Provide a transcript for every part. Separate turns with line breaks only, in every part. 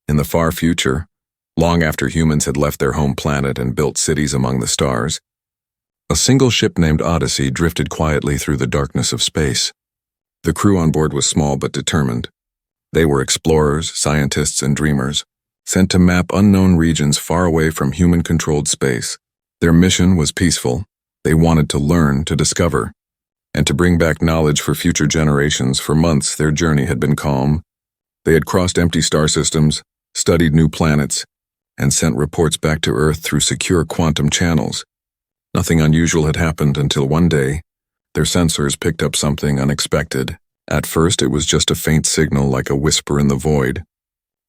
In the far future, long after humans had left their home planet and built cities among the stars, a single ship named Odyssey drifted quietly through the darkness of space. The crew on board was small but determined. They were explorers, scientists, and dreamers, sent to map unknown regions far away from human-controlled space. Their mission was peaceful. They wanted to learn, to discover, and to bring back knowledge for future generations. For months, their journey had been calm. They had crossed empty star systems, studied new planets, and sent reports back to Earth through secure quantum channels. Nothing unusual had happened until one day, their sensors picked up something unexpected. At first, it was just a faint signal like a whisper in the void.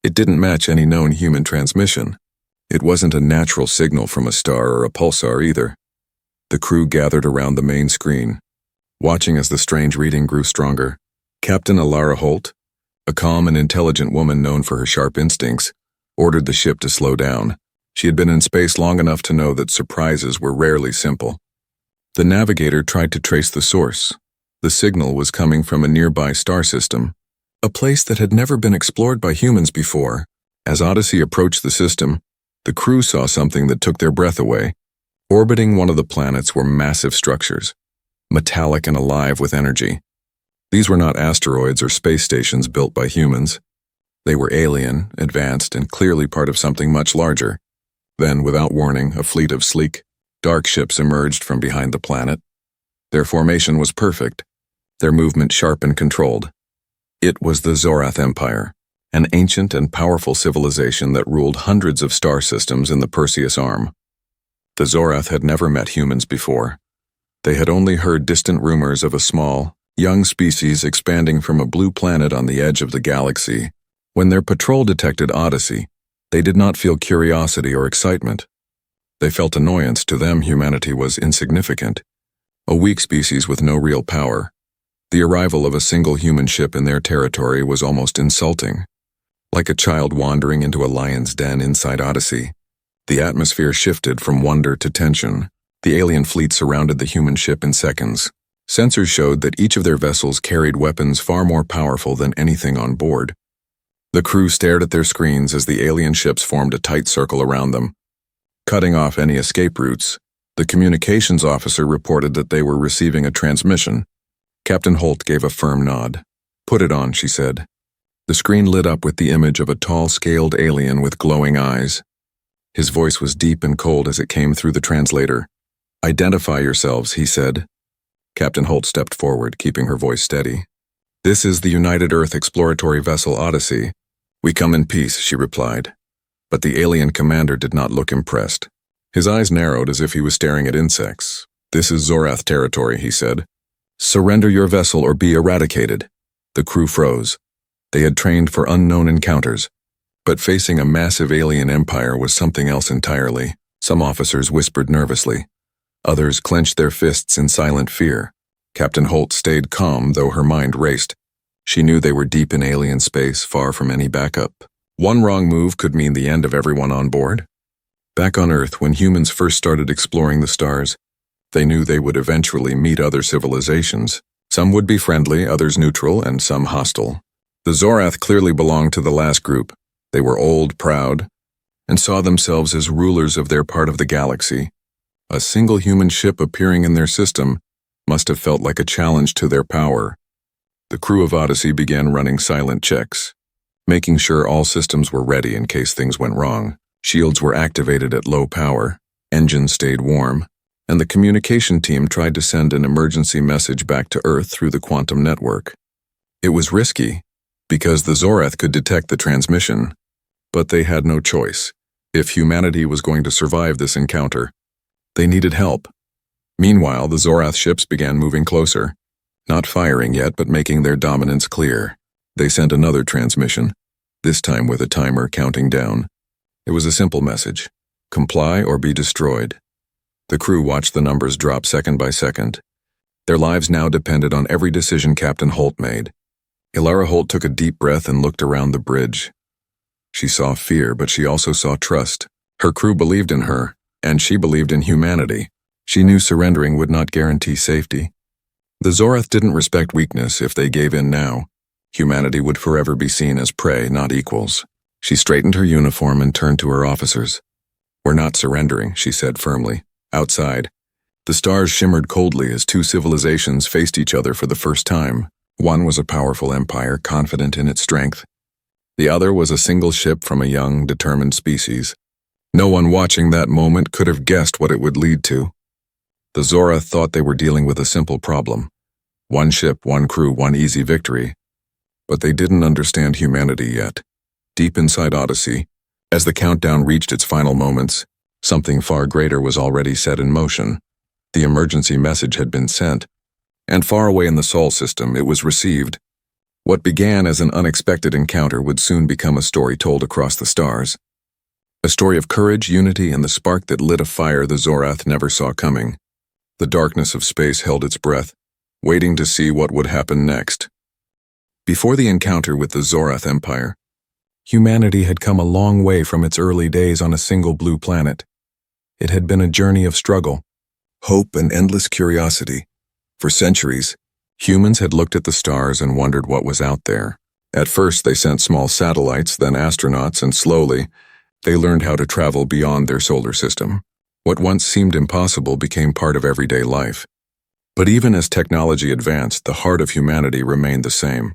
It didn't match any known human transmission. It wasn't a natural signal from a star or a pulsar either. The crew gathered around the main screen, watching as the strange reading grew stronger. Captain Alara Holt, a calm and intelligent woman known for her sharp instincts, ordered the ship to slow down. She had been in space long enough to know that surprises were rarely simple. The navigator tried to trace the source. The signal was coming from a nearby star system, a place that had never been explored by humans before. As Odyssey approached the system, the crew saw something that took their breath away. Orbiting one of the planets were massive structures, metallic and alive with energy. These were not asteroids or space stations built by humans. They were alien, advanced, and clearly part of something much larger. Then, without warning, a fleet of sleek, dark ships emerged from behind the planet. Their formation was perfect, their movement sharp and controlled. It was the Zorath Empire, an ancient and powerful civilization that ruled hundreds of star systems in the Perseus Arm. The Zorath had never met humans before. They had only heard distant rumors of a small, young species expanding from a blue planet on the edge of the galaxy. When their patrol detected Odyssey, they did not feel curiosity or excitement. They felt annoyance. To them, humanity was insignificant, a weak species with no real power. The arrival of a single human ship in their territory was almost insulting. Like a child wandering into a lion's den inside Odyssey, the atmosphere shifted from wonder to tension. The alien fleet surrounded the human ship in seconds. Sensors showed that each of their vessels carried weapons far more powerful than anything on board. The crew stared at their screens as the alien ships formed a tight circle around them. Cutting off any escape routes, the communications officer reported that they were receiving a transmission. Captain Holt gave a firm nod. "Put it on," she said. The screen lit up with the image of a tall, scaled alien with glowing eyes. His voice was deep and cold as it came through the translator. "Identify yourselves," he said. Captain Holt stepped forward, keeping her voice steady. "This is the United Earth exploratory vessel Odyssey. We come in peace," she replied. But the alien commander did not look impressed. His eyes narrowed as if he was staring at insects. "This is Zorath territory," he said. "Surrender your vessel or be eradicated." The crew froze. They had trained for unknown encounters, but facing a massive alien empire was something else entirely. Some officers whispered nervously. Others clenched their fists in silent fear. Captain Holt stayed calm, though her mind raced. She knew they were deep in alien space, far from any backup. One wrong move could mean the end of everyone on board. Back on Earth, when humans first started exploring the stars, they knew they would eventually meet other civilizations. Some would be friendly, others neutral, and some hostile. The Zorath clearly belonged to the last group. They were old, proud, and saw themselves as rulers of their part of the galaxy. A single human ship appearing in their system must have felt like a challenge to their power. The crew of Odyssey began running silent checks, making sure all systems were ready in case things went wrong. Shields were activated at low power, engines stayed warm, and the communication team tried to send an emergency message back to Earth through the quantum network. It was risky, because the Zorath could detect the transmission, but they had no choice. If humanity was going to survive this encounter, they needed help. Meanwhile, the Zorath ships began moving closer, not firing yet, but making their dominance clear. They sent another transmission, this time with a timer counting down. It was a simple message: comply or be destroyed. The crew watched the numbers drop second by second. Their lives now depended on every decision Captain Holt made. Alara Holt took a deep breath and looked around the bridge. She saw fear, but she also saw trust. Her crew believed in her, and she believed in humanity. She knew surrendering would not guarantee safety. The Zorath didn't respect weakness. If they gave in now, humanity would forever be seen as prey, not equals. She straightened her uniform and turned to her officers. "We're not surrendering," she said firmly. Outside, the stars shimmered coldly as two civilizations faced each other for the first time. One was a powerful empire, confident in its strength. The other was a single ship from a young, determined species. No one watching that moment could have guessed what it would lead to. The Zorath thought they were dealing with a simple problem. One ship, one crew, one easy victory. But they didn't understand humanity yet. Deep inside Odyssey, as the countdown reached its final moments, something far greater was already set in motion. The emergency message had been sent, and far away in the Sol system it was received. What began as an unexpected encounter would soon become a story told across the stars. A story of courage, unity, and the spark that lit a fire the Zorath never saw coming. The darkness of space held its breath, waiting to see what would happen next. Before the encounter with the Zorath Empire, humanity had come a long way from its early days on a single blue planet. It had been a journey of struggle, hope, and endless curiosity. For centuries, humans had looked at the stars and wondered what was out there. At first, they sent small satellites, then astronauts, and slowly, they learned how to travel beyond their solar system. What once seemed impossible became part of everyday life. But even as technology advanced, the heart of humanity remained the same.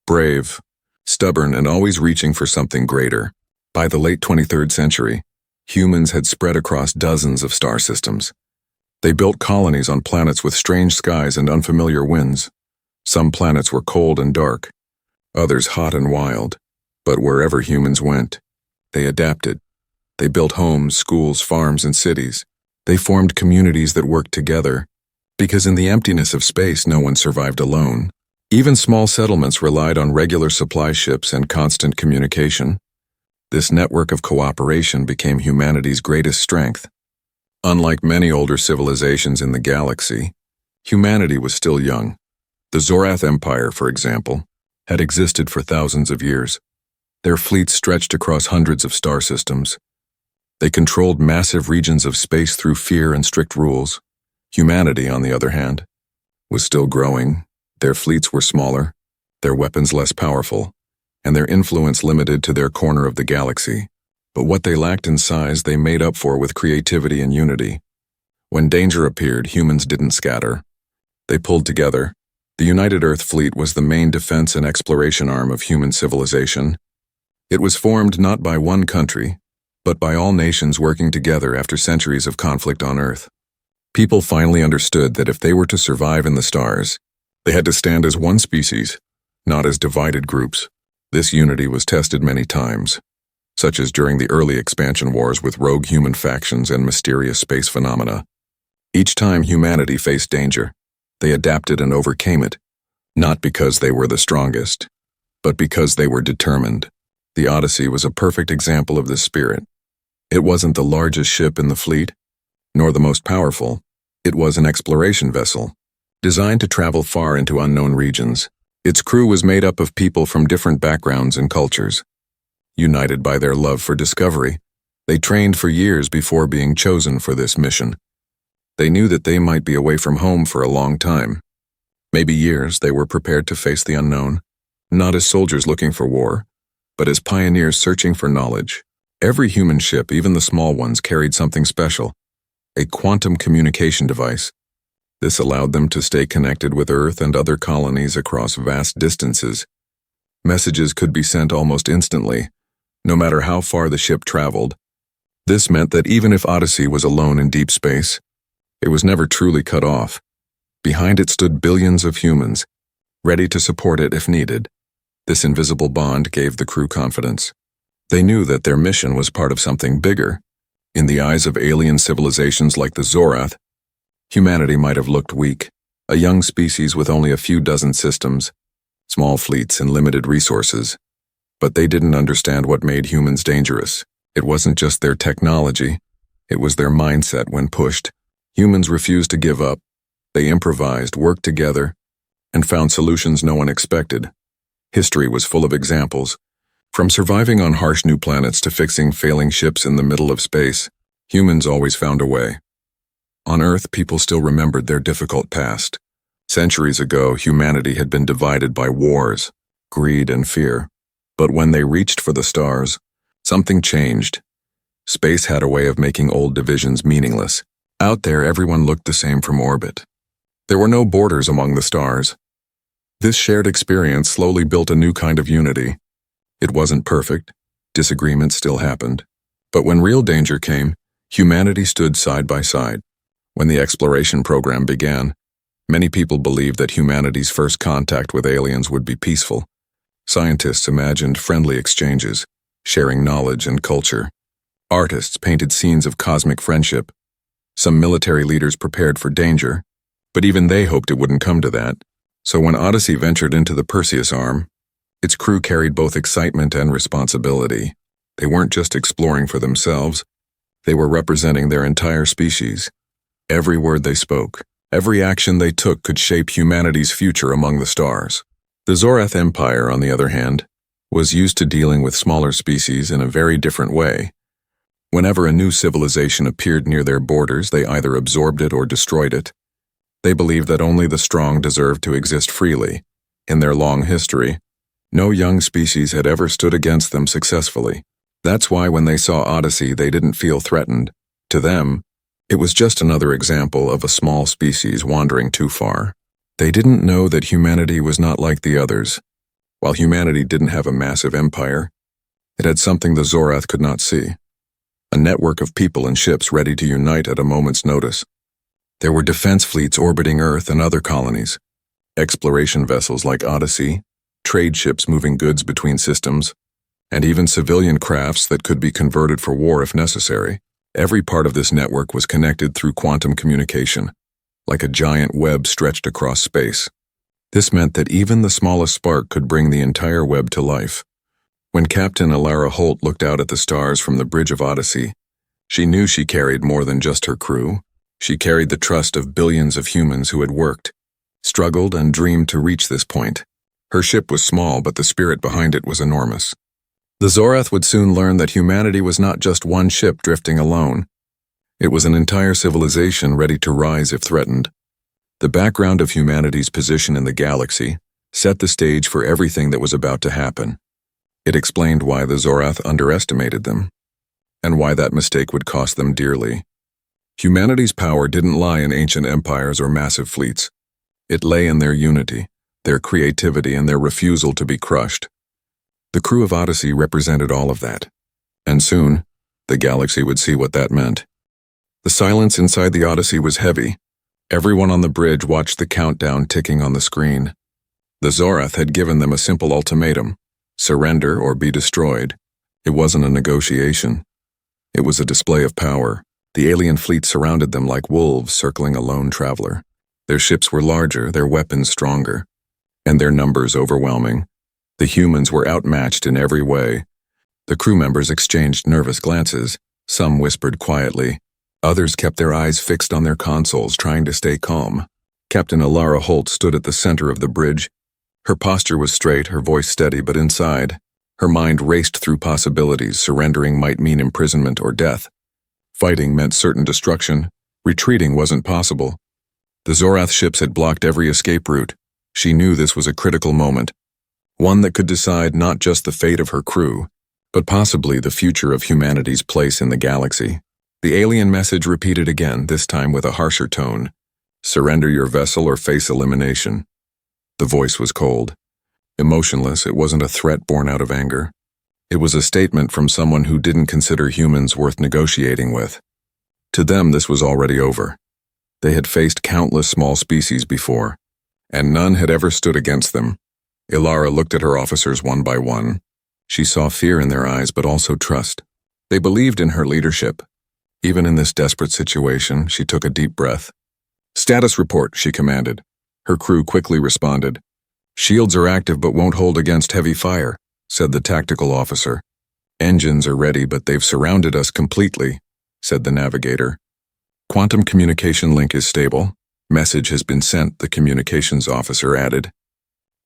Brave, stubborn, and always reaching for something greater. By the late 23rd century, humans had spread across dozens of star systems. They built colonies on planets with strange skies and unfamiliar winds. Some planets were cold and dark, others hot and wild. But wherever humans went, they adapted. They built homes, schools, farms, and cities. They formed communities that worked together, because in the emptiness of space, no one survived alone. Even small settlements relied on regular supply ships and constant communication. This network of cooperation became humanity's greatest strength. Unlike many older civilizations in the galaxy, humanity was still young. The Zorath Empire, for example, had existed for thousands of years. Their fleets stretched across hundreds of star systems. They controlled massive regions of space through fear and strict rules. Humanity, on the other hand, was still growing. Their fleets were smaller, their weapons less powerful, and their influence limited to their corner of the galaxy. But what they lacked in size, they made up for with creativity and unity. When danger appeared, humans didn't scatter. They pulled together. The United Earth Fleet was the main defense and exploration arm of human civilization. It was formed not by one country, but by all nations working together after centuries of conflict on Earth. People finally understood that if they were to survive in the stars, they had to stand as one species, not as divided groups. This unity was tested many times, such as during the early expansion wars with rogue human factions and mysterious space phenomena. Each time humanity faced danger, they adapted and overcame it, not because they were the strongest, but because they were determined. The Odyssey was a perfect example of this spirit. It wasn't the largest ship in the fleet, nor the most powerful. It was an exploration vessel, designed to travel far into unknown regions. Its crew was made up of people from different backgrounds and cultures. United by their love for discovery, they trained for years before being chosen for this mission. They knew that they might be away from home for a long time. Maybe years. They were prepared to face the unknown, not as soldiers looking for war, but as pioneers searching for knowledge. Every human ship, even the small ones, carried something special, a quantum communication device. This allowed them to stay connected with Earth and other colonies across vast distances. Messages could be sent almost instantly, no matter how far the ship traveled. This meant that even if Odyssey was alone in deep space, it was never truly cut off. Behind it stood billions of humans, ready to support it if needed. This invisible bond gave the crew confidence. They knew that their mission was part of something bigger. In the eyes of alien civilizations like the Zorath, humanity might have looked weak, a young species with only a few dozen systems, small fleets, and limited resources. But they didn't understand what made humans dangerous. It wasn't just their technology, it was their mindset when pushed. Humans refused to give up. They improvised, worked together, and found solutions no one expected. History was full of examples. From surviving on harsh new planets to fixing failing ships in the middle of space, humans always found a way. On Earth, people still remembered their difficult past. Centuries ago, humanity had been divided by wars, greed, and fear. But when they reached for the stars, something changed. Space had a way of making old divisions meaningless. Out there, everyone looked the same from orbit. There were no borders among the stars. This shared experience slowly built a new kind of unity. It wasn't perfect. Disagreements still happened. But when real danger came, humanity stood side by side. When the exploration program began, many people believed that humanity's first contact with aliens would be peaceful. Scientists imagined friendly exchanges, sharing knowledge and culture. Artists painted scenes of cosmic friendship. Some military leaders prepared for danger, but even they hoped it wouldn't come to that. So when Odyssey ventured into the Perseus arm, its crew carried both excitement and responsibility. They weren't just exploring for themselves, they were representing their entire species. Every word they spoke, every action they took could shape humanity's future among the stars. The Zorath Empire, on the other hand, was used to dealing with smaller species in a very different way. Whenever a new civilization appeared near their borders, they either absorbed it or destroyed it. They believed that only the strong deserved to exist freely. In their long history, no young species had ever stood against them successfully. That's why when they saw Odyssey, they didn't feel threatened. To them, it was just another example of a small species wandering too far. They didn't know that humanity was not like the others. While humanity didn't have a massive empire, it had something the Zorath could not see. A network of people and ships ready to unite at a moment's notice. There were defense fleets orbiting Earth and other colonies, exploration vessels like Odyssey, trade ships moving goods between systems, and even civilian crafts that could be converted for war if necessary. Every part of this network was connected through quantum communication, like a giant web stretched across space. This meant that even the smallest spark could bring the entire web to life. When Captain Alara Holt looked out at the stars from the bridge of Odyssey, she knew she carried more than just her crew. She carried the trust of billions of humans who had worked, struggled, and dreamed to reach this point. Her ship was small, but the spirit behind it was enormous. The Zorath would soon learn that humanity was not just one ship drifting alone. It was an entire civilization ready to rise if threatened. The background of humanity's position in the galaxy set the stage for everything that was about to happen. It explained why the Zorath underestimated them, and why that mistake would cost them dearly. Humanity's power didn't lie in ancient empires or massive fleets. It lay in their unity, their creativity, and their refusal to be crushed. The crew of Odyssey represented all of that, and soon, the galaxy would see what that meant. The silence inside the Odyssey was heavy. Everyone on the bridge watched the countdown ticking on the screen. The Zorath had given them a simple ultimatum: surrender or be destroyed. It wasn't a negotiation. It was a display of power. The alien fleet surrounded them like wolves circling a lone traveler. Their ships were larger, their weapons stronger, and their numbers overwhelming. The humans were outmatched in every way. The crew members exchanged nervous glances. Some whispered quietly. Others kept their eyes fixed on their consoles, trying to stay calm. Captain Alara Holt stood at the center of the bridge. Her posture was straight, her voice steady, but inside, her mind raced through possibilities. Surrendering might mean imprisonment or death. Fighting meant certain destruction. Retreating wasn't possible. The Zorath ships had blocked every escape route. She knew this was a critical moment, one that could decide not just the fate of her crew, but possibly the future of humanity's place in the galaxy. The alien message repeated again, this time with a harsher tone. Surrender your vessel or face elimination. The voice was cold. Emotionless, it wasn't a threat born out of anger. It was a statement from someone who didn't consider humans worth negotiating with. To them, this was already over. They had faced countless small species before, and none had ever stood against them. Ilara looked at her officers one by one. She saw fear in their eyes, but also trust. They believed in her leadership. Even in this desperate situation, she took a deep breath. Status report, she commanded. Her crew quickly responded. Shields are active but won't hold against heavy fire, said the tactical officer. Engines are ready, but they've surrounded us completely, said the navigator. Quantum communication link is stable. Message has been sent, the communications officer added.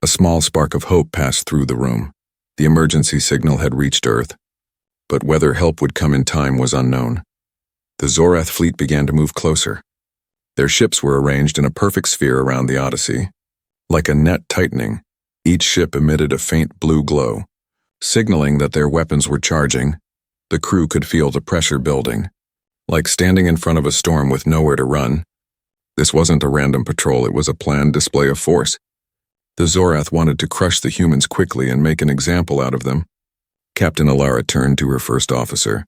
A small spark of hope passed through the room. The emergency signal had reached Earth, but whether help would come in time was unknown. The Zorath fleet began to move closer. Their ships were arranged in a perfect sphere around the Odyssey. Like a net tightening, each ship emitted a faint blue glow. signaling that their weapons were charging. The crew could feel the pressure building, like standing in front of a storm with nowhere to run. This wasn't a random patrol, it was a planned display of force. The Zorath wanted to crush the humans quickly and make an example out of them. Captain Alara turned to her first officer.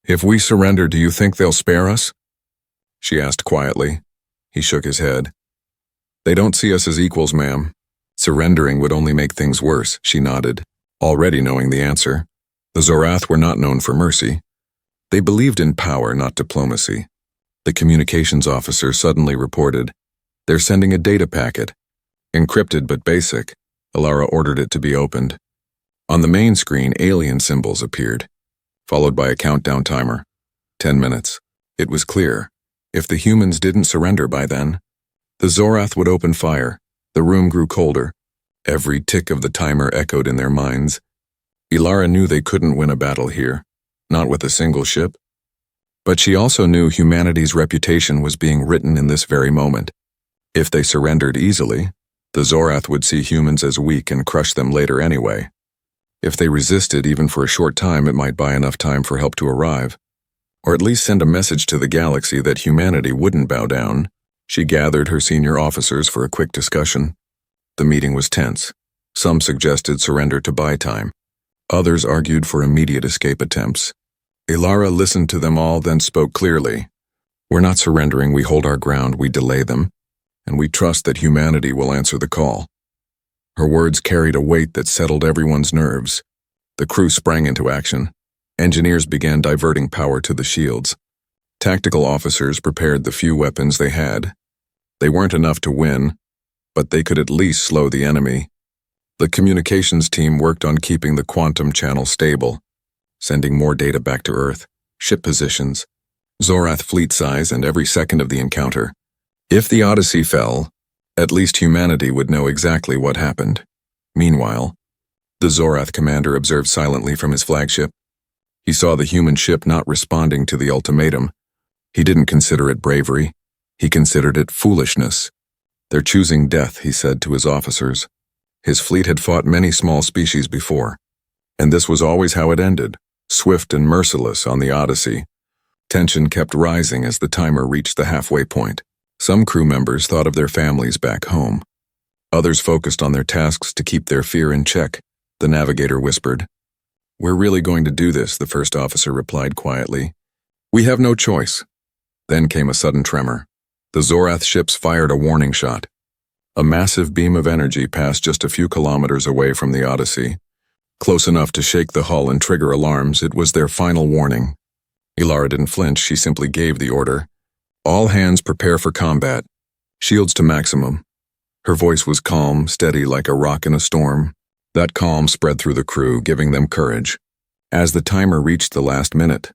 "If we surrender, do you think they'll spare us?" she asked quietly. He shook his head. "They don't see us as equals, ma'am. Surrendering would only make things worse," she nodded, already knowing the answer. The Zorath were not known for mercy. They believed in power, not diplomacy. The communications officer suddenly reported, "They're sending a data packet. Encrypted but basic." Alara ordered it to be opened. On the main screen, alien symbols appeared, followed by a countdown timer. 10 minutes. It was clear. If the humans didn't surrender by then, the Zorath would open fire. The room grew colder. Every tick of the timer echoed in their minds. Alara knew they couldn't win a battle here, not with a single ship. But she also knew humanity's reputation was being written in this very moment. If they surrendered easily, the Zorath would see humans as weak and crush them later anyway. If they resisted even for a short time, it might buy enough time for help to arrive, or at least send a message to the galaxy that humanity wouldn't bow down. She gathered her senior officers for a quick discussion. The meeting was tense. Some suggested surrender to buy time. Others argued for immediate escape attempts. Alara listened to them all, then spoke clearly. "We're not surrendering, we hold our ground, we delay them, and we trust that humanity will answer the call." Her words carried a weight that settled everyone's nerves. The crew sprang into action. Engineers began diverting power to the shields. Tactical officers prepared the few weapons they had. They weren't enough to win, but they could at least slow the enemy. The communications team worked on keeping the quantum channel stable, sending more data back to Earth, ship positions, Zorath fleet size, and every second of the encounter. If the Odyssey fell, at least humanity would know exactly what happened. Meanwhile, the Zorath commander observed silently from his flagship. He saw the human ship not responding to the ultimatum. He didn't consider it bravery. He considered it foolishness. "They're choosing death," he said to his officers. His fleet had fought many small species before, and this was always how it ended, swift and merciless on the Odyssey. Tension kept rising as the timer reached the halfway point. Some crew members thought of their families back home. Others focused on their tasks to keep their fear in check, the navigator whispered. "We're really going to do this," the first officer replied quietly. "We have no choice." Then came a sudden tremor. The Zorath ships fired a warning shot. A massive beam of energy passed just a few kilometers away from the Odyssey. Close enough to shake the hull and trigger alarms, it was their final warning. Alara didn't flinch, she simply gave the order. "All hands prepare for combat. Shields to maximum." Her voice was calm, steady like a rock in a storm. That calm spread through the crew, giving them courage. As the timer reached the last minute,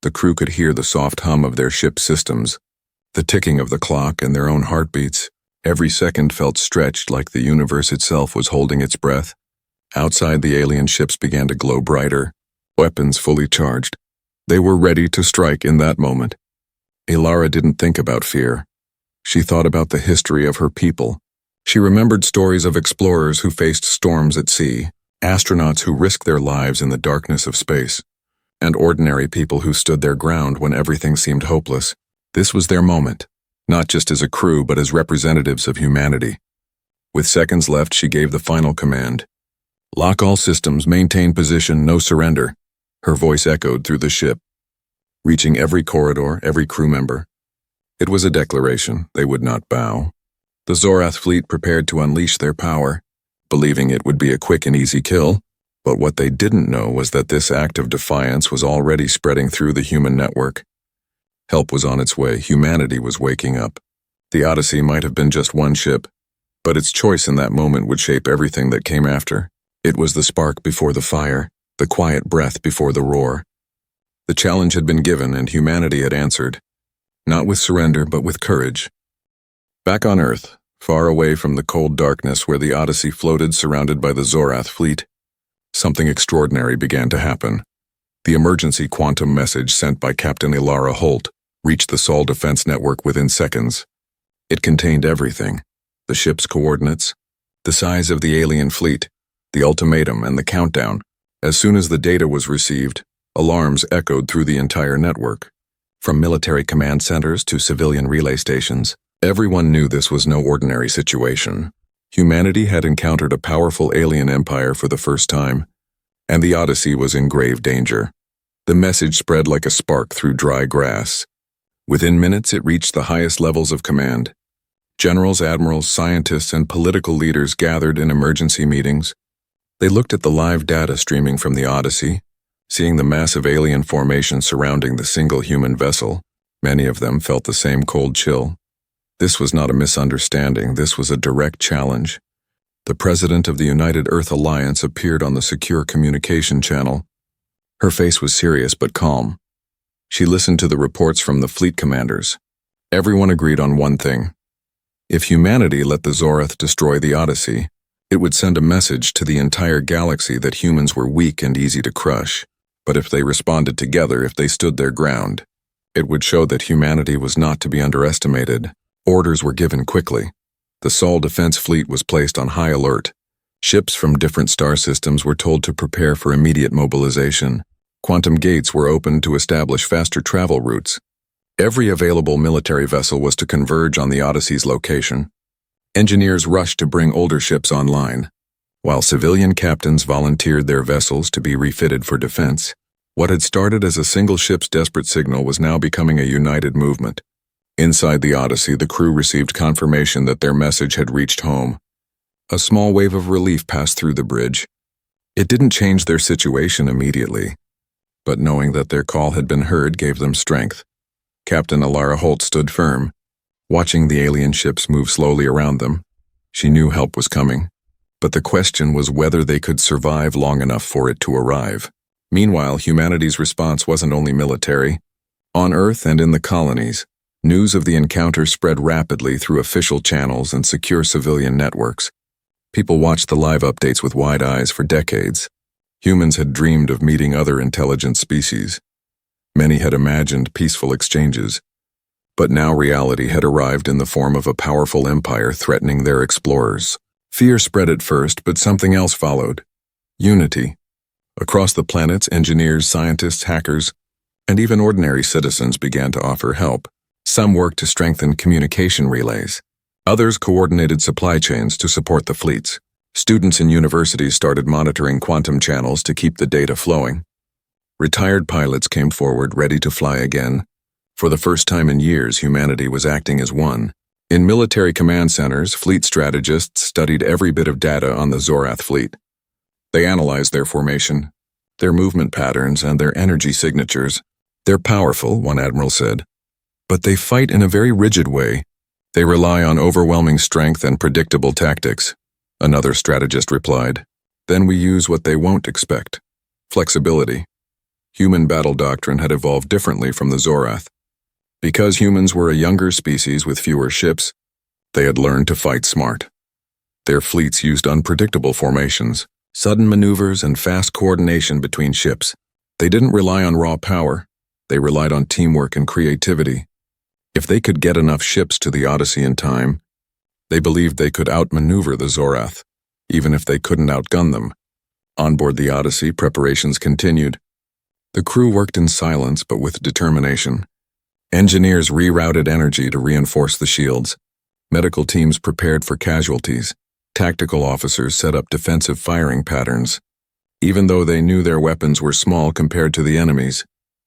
the crew could hear the soft hum of their ship's systems, the ticking of the clock and their own heartbeats. Every second felt stretched like the universe itself was holding its breath. Outside, the alien ships began to glow brighter, weapons fully charged. They were ready to strike in that moment. Alara didn't think about fear. She thought about the history of her people. She remembered stories of explorers who faced storms at sea, astronauts who risked their lives in the darkness of space, and ordinary people who stood their ground when everything seemed hopeless. This was their moment, not just as a crew but as representatives of humanity. With seconds left, she gave the final command. "Lock all systems, maintain position, no surrender." Her voice echoed through the ship, reaching every corridor, every crew member. It was a declaration. They would not bow. The Zorath fleet prepared to unleash their power, believing it would be a quick and easy kill. But what they didn't know was that this act of defiance was already spreading through the human network. Help was on its way. Humanity was waking up. The Odyssey might have been just one ship, but its choice in that moment would shape everything that came after. It was the spark before the fire, the quiet breath before the roar. The challenge had been given and humanity had answered, not with surrender but with courage. Back on Earth, far away from the cold darkness where the Odyssey floated surrounded by the Zorath fleet, something extraordinary began to happen. The emergency quantum message sent by Captain Alara Holt reached the Sol Defense Network within seconds. It contained everything: the ship's coordinates, the size of the alien fleet, the ultimatum, and the countdown. As soon as the data was received, alarms echoed through the entire network. From military command centers to civilian relay stations, everyone knew this was no ordinary situation. Humanity had encountered a powerful alien empire for the first time, and the Odyssey was in grave danger. The message spread like a spark through dry grass. Within minutes, it reached the highest levels of command. Generals, admirals, scientists, and political leaders gathered in emergency meetings. They looked at the live data streaming from the Odyssey, seeing the massive alien formation surrounding the single human vessel. Many of them felt the same cold chill. This was not a misunderstanding, this was a direct challenge. The president of the United Earth Alliance appeared on the secure communication channel. Her face was serious but calm. She listened to the reports from the fleet commanders. Everyone agreed on one thing. If humanity let the Zorath destroy the Odyssey, it would send a message to the entire galaxy that humans were weak and easy to crush. But if they responded together, if they stood their ground, it would show that humanity was not to be underestimated. Orders were given quickly. The Sol defense fleet was placed on high alert. Ships from different star systems were told to prepare for immediate mobilization. Quantum gates were opened to establish faster travel routes. Every available military vessel was to converge on the Odyssey's location. Engineers rushed to bring older ships online, while civilian captains volunteered their vessels to be refitted for defense. What had started as a single ship's desperate signal was now becoming a united movement. Inside the Odyssey, the crew received confirmation that their message had reached home. A small wave of relief passed through the bridge. It didn't change their situation immediately, but knowing that their call had been heard gave them strength. Captain Alara Holt stood firm, watching the alien ships move slowly around them. She knew help was coming, but the question was whether they could survive long enough for it to arrive. Meanwhile, humanity's response wasn't only military. On Earth and in the colonies, news of the encounter spread rapidly through official channels and secure civilian networks. People watched the live updates with wide eyes for decades. Humans had dreamed of meeting other intelligent species. Many had imagined peaceful exchanges. But now reality had arrived in the form of a powerful empire threatening their explorers. Fear spread at first, but something else followed. Unity. Across the planets, engineers, scientists, hackers, and even ordinary citizens began to offer help. Some worked to strengthen communication relays. Others coordinated supply chains to support the fleets. Students in universities started monitoring quantum channels to keep the data flowing. Retired pilots came forward ready to fly again. For the first time in years, humanity was acting as one. In military command centers, fleet strategists studied every bit of data on the Zorath fleet. They analyzed their formation, their movement patterns, and their energy signatures. They're powerful, one admiral said, but they fight in a very rigid way. They rely on overwhelming strength and predictable tactics, another strategist replied. Then we use what they won't expect. Flexibility. Human battle doctrine had evolved differently from the Zorath. Because humans were a younger species with fewer ships, they had learned to fight smart. Their fleets used unpredictable formations, sudden maneuvers, and fast coordination between ships. They didn't rely on raw power. They relied on teamwork and creativity. If they could get enough ships to the Odyssey in time, they believed they could outmaneuver the Zorath, even if they couldn't outgun them. On board the Odyssey, preparations continued. The crew worked in silence but with determination. Engineers rerouted energy to reinforce the shields. Medical teams prepared for casualties. Tactical officers set up defensive firing patterns. Even though they knew their weapons were small compared to the enemy's,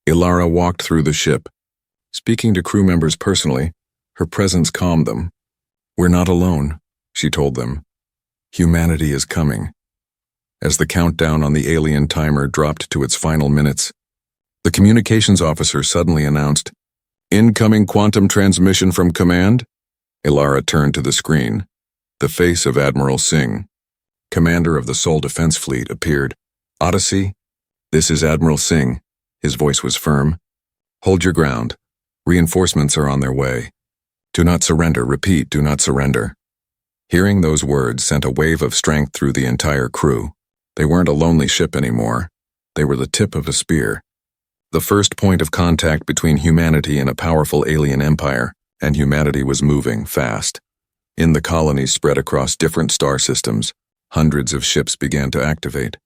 Ilara walked through the ship. Speaking to crew members personally, her presence calmed them. "We're not alone," she told them. "Humanity is coming." As the countdown on the alien timer dropped to its final minutes, the communications officer suddenly announced, "Incoming quantum transmission from command." Ilara turned to the screen. The face of Admiral Singh, commander of the Sol Defense Fleet, appeared. "Odyssey, this is Admiral Singh." His voice was firm. "Hold your ground. Reinforcements are on their way. Do not surrender. Repeat, do not surrender." Hearing those words sent a wave of strength through the entire crew. They weren't a lonely ship anymore. They were the tip of a spear. The first point of contact between humanity and a powerful alien empire, and humanity was moving fast. In the colonies spread across different star systems, hundreds of ships began to activate.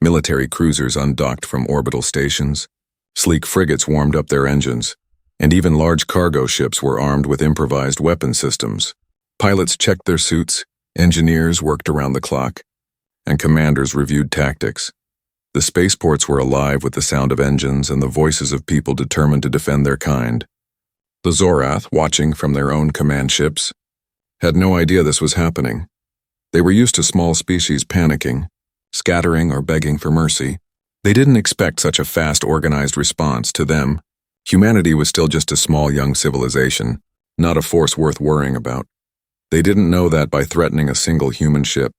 Military cruisers undocked from orbital stations. Sleek frigates warmed up their engines, and even large cargo ships were armed with improvised weapon systems. Pilots checked their suits, engineers worked around the clock, and commanders reviewed tactics. The spaceports were alive with the sound of engines and the voices of people determined to defend their kind. The Zorath, watching from their own command ships, had no idea this was happening. They were used to small species panicking, scattering or begging for mercy. They didn't expect such a fast, organized response. To them, humanity was still just a small young civilization, not a force worth worrying about. They didn't know that by threatening a single human ship,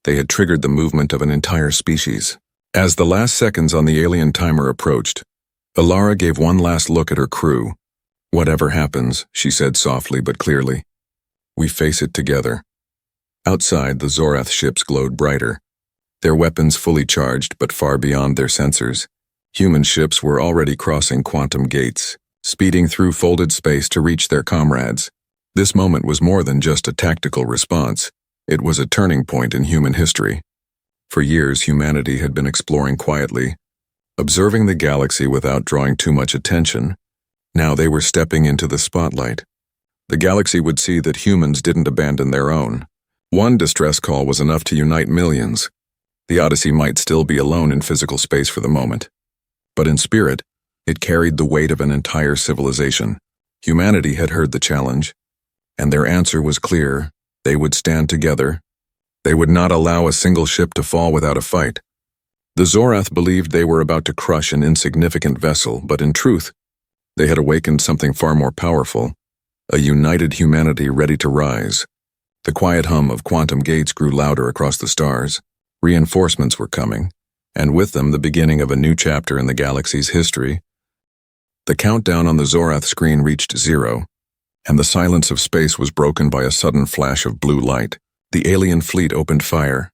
they had triggered the movement of an entire species. As the last seconds on the alien timer approached, Alara gave one last look at her crew. "Whatever happens," she said softly but clearly, "we face it together." Outside, the Zorath ships glowed brighter, their weapons fully charged but far beyond their sensors. Human ships were already crossing quantum gates, speeding through folded space to reach their comrades. This moment was more than just a tactical response. It was a turning point in human history. For years, humanity had been exploring quietly, observing the galaxy without drawing too much attention. Now they were stepping into the spotlight. The galaxy would see that humans didn't abandon their own. One distress call was enough to unite millions. The Odyssey might still be alone in physical space for the moment, but in spirit, it carried the weight of an entire civilization. Humanity had heard the challenge, and their answer was clear. They would stand together. They would not allow a single ship to fall without a fight. The Zorath believed they were about to crush an insignificant vessel, but in truth, they had awakened something far more powerful, a united humanity ready to rise. The quiet hum of quantum gates grew louder across the stars. Reinforcements were coming, and with them the beginning of a new chapter in the galaxy's history. The countdown on the Zorath screen reached 0, and the silence of space was broken by a sudden flash of blue light. The alien fleet opened fire.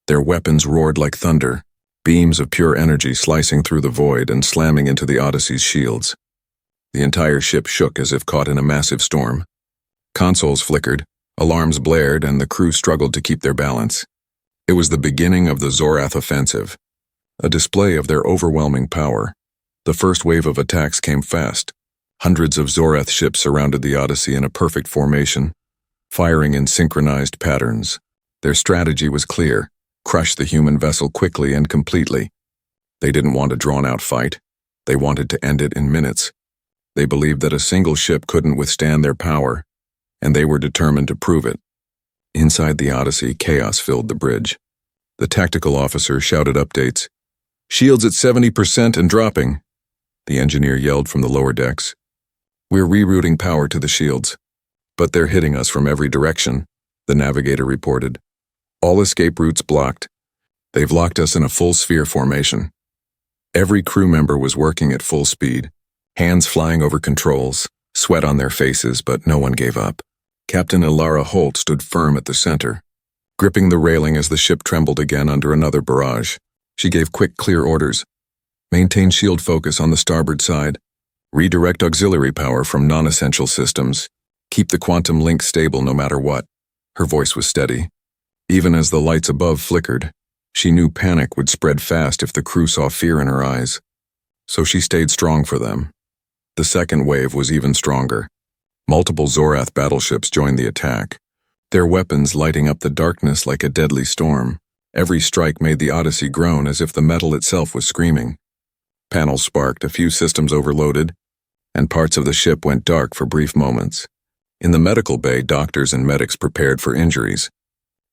Their weapons roared like thunder, beams of pure energy slicing through the void and slamming into the Odyssey's shields. The entire ship shook as if caught in a massive storm. Consoles flickered, alarms blared, and the crew struggled to keep their balance. It was the beginning of the Zorath offensive, a display of their overwhelming power. The first wave of attacks came fast. Hundreds of Zorath ships surrounded the Odyssey in a perfect formation, firing in synchronized patterns. Their strategy was clear: crush the human vessel quickly and completely. They didn't want a drawn-out fight. They wanted to end it in minutes. They believed that a single ship couldn't withstand their power, and they were determined to prove it. Inside the Odyssey, chaos filled the bridge. The tactical officer shouted updates. "Shields at 70% and dropping." The engineer yelled from the lower decks. "We're rerouting power to the shields, but they're hitting us from every direction," the navigator reported. "All escape routes blocked. They've locked us in a full sphere formation." Every crew member was working at full speed, hands flying over controls, sweat on their faces, but no one gave up. Captain Alara Holt stood firm at the center, gripping the railing as the ship trembled again under another barrage. She gave quick, clear orders. "Maintain shield focus on the starboard side. Redirect auxiliary power from non-essential systems. Keep the quantum link stable no matter what." Her voice was steady. Even as the lights above flickered, she knew panic would spread fast if the crew saw fear in her eyes. So she stayed strong for them. The second wave was even stronger. Multiple Zorath battleships joined the attack, their weapons lighting up the darkness like a deadly storm. Every strike made the Odyssey groan as if the metal itself was screaming. Panels sparked, a few systems overloaded, and parts of the ship went dark for brief moments. In the medical bay, doctors and medics prepared for injuries,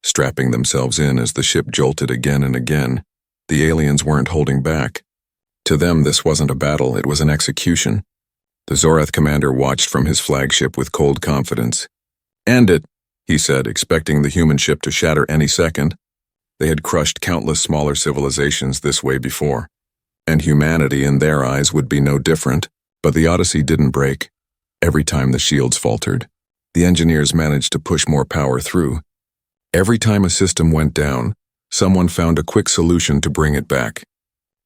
strapping themselves in as the ship jolted again and again. The aliens weren't holding back. To them, this wasn't a battle, it was an execution. The Zorath commander watched from his flagship with cold confidence. "End it," he said, expecting the human ship to shatter any second. They had crushed countless smaller civilizations this way before, and humanity in their eyes would be no different. But the Odyssey didn't break. Every time the shields faltered, the engineers managed to push more power through. Every time a system went down, someone found a quick solution to bring it back.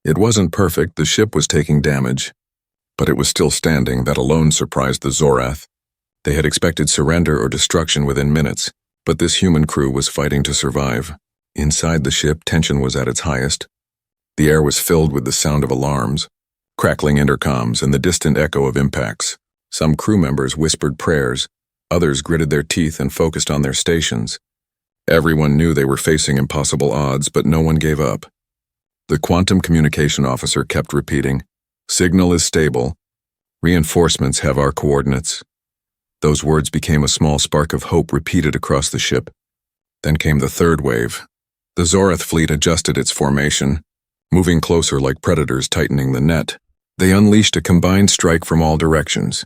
It wasn't perfect, the ship was taking damage, but it was still standing. That alone surprised the Zorath. They had expected surrender or destruction within minutes, but this human crew was fighting to survive. Inside the ship, tension was at its highest. The air was filled with the sound of alarms, crackling intercoms, and the distant echo of impacts. Some crew members whispered prayers, others gritted their teeth and focused on their stations. Everyone knew they were facing impossible odds, but no one gave up. The quantum communication officer kept repeating, "Signal is stable. Reinforcements have our coordinates." Those words became a small spark of hope repeated across the ship. Then came the third wave. The Zorath fleet adjusted its formation, moving closer like predators tightening the net. They unleashed a combined strike from all directions.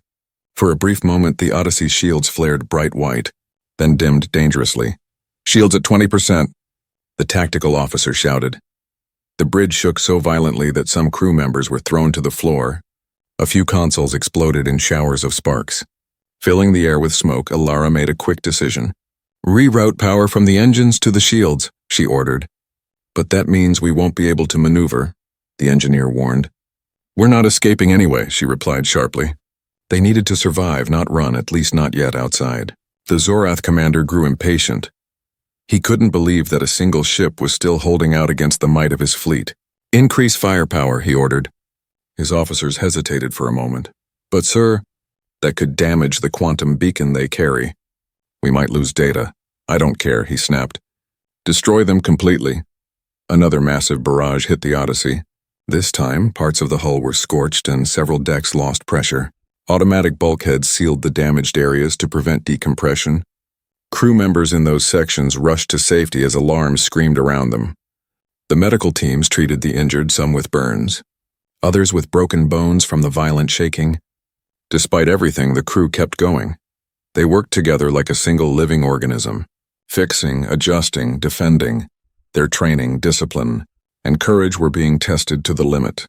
For a brief moment, the Odyssey's shields flared bright white, then dimmed dangerously. "Shields at 20%, the tactical officer shouted. The bridge shook so violently that some crew members were thrown to the floor. A few consoles exploded in showers of sparks. Filling the air with smoke, Alara made a quick decision. "Reroute power from the engines to the shields," she ordered. "But that means we won't be able to maneuver," the engineer warned. "We're not escaping anyway," she replied sharply. They needed to survive, not run, at least not yet outside. The Zorath commander grew impatient. He couldn't believe that a single ship was still holding out against the might of his fleet. "Increase firepower," he ordered. His officers hesitated for a moment. "But sir, that could damage the quantum beacon they carry. We might lose data." "I don't care," he snapped. "Destroy them completely." Another massive barrage hit the Odyssey. This time, parts of the hull were scorched and several decks lost pressure. Automatic bulkheads sealed the damaged areas to prevent decompression. Crew members in those sections rushed to safety as alarms screamed around them. The medical teams treated the injured, some with burns, others with broken bones from the violent shaking. Despite everything, the crew kept going. They worked together like a single living organism, fixing, adjusting, defending. Their training, discipline, and courage were being tested to the limit.